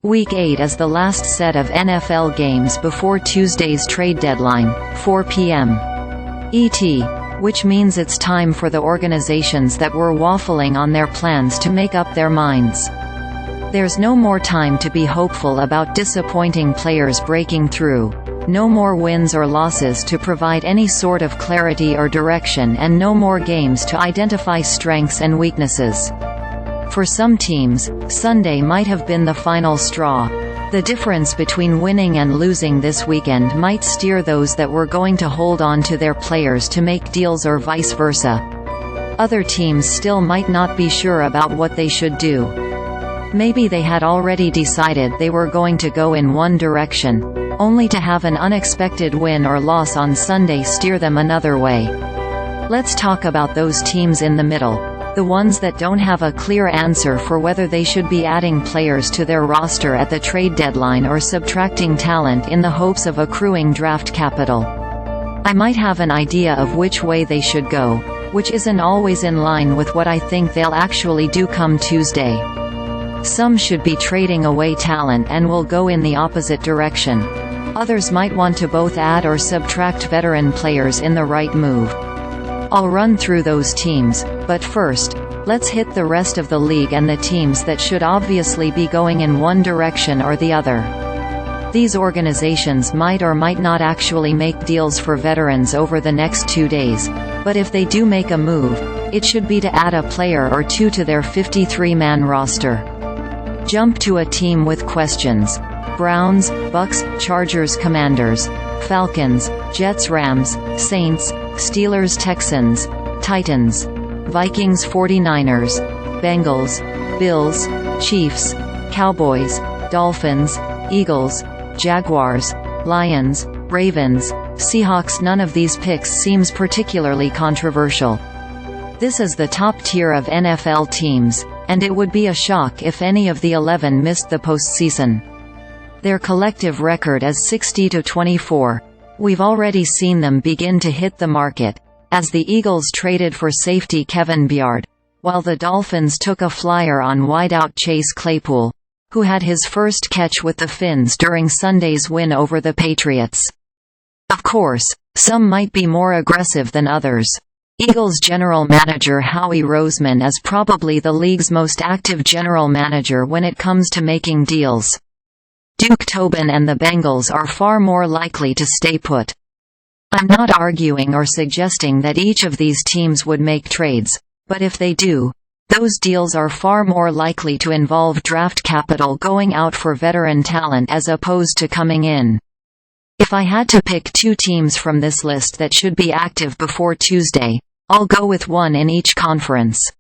Week 8 is the last set of NFL games before Tuesday's trade deadline, 4 p.m. ET, which means it's time for the organizations that were waffling on their plans to make up their minds. There's no more time to be hopeful about disappointing players breaking through, no more wins or losses to provide any sort of clarity or direction, and no more games to identify strengths and weaknesses. For some teams, Sunday might have been the final straw. The difference between winning and losing this weekend might steer those that were going to hold on to their players to make deals or vice versa. Other teams still might not be sure about what they should do. Maybe they had already decided they were going to go in one direction, only to have an unexpected win or loss on Sunday steer them another way. Let's talk about those teams in the middle, the ones that don't have a clear answer for whether they should be adding players to their roster at the trade deadline or subtracting talent in the hopes of accruing draft capital. I might have an idea of which way they should go, which isn't always in line with what I think they'll actually do come Tuesday. Some should be trading away talent and will go in the opposite direction. Others might want to both add or subtract veteran players in the right move. I'll run through those teams, but first, let's hit the rest of the league and the teams that should obviously be going in one direction or the other. These organizations might or might not actually make deals for veterans over the next 2 days, but if they do make a move, it should be to add a player or two to their 53-man roster. Jump to a team with questions: Browns, Bucs, ChargersCommanders, Falcons, JetsRams, Saints, SteelersTexans, Titans, Vikings 49ers, Bengals, Bills, Chiefs, Cowboys, Dolphins, Eagles, Jaguars, Lions, Ravens, Seahawks. None of these picks seems particularly controversial. This is the top tier of NFL teams, and it would be a shock if any of the 11 missed the postseason. Their collective record is 60-24. We've already seen them begin to hit the market, as the Eagles traded for safety Kevin Byard, while the Dolphins took a flyer on wideout Chase Claypool, who had his first catch with the Fins during Sunday's win over the Patriots. Of course, some might be more aggressive than others. Eagles general manager Howie Roseman is probably the league's most active general manager when it comes to making deals. Tobin and the Bengals are far more likely to stay put. I'm not arguing or suggesting that each of these teams would make trades, but if they do, those deals are far more likely to involve draft capital going out for veteran talent as opposed to coming in. If I had to pick 2 teams from this list that should be active before Tuesday, I'll go with one in each conference.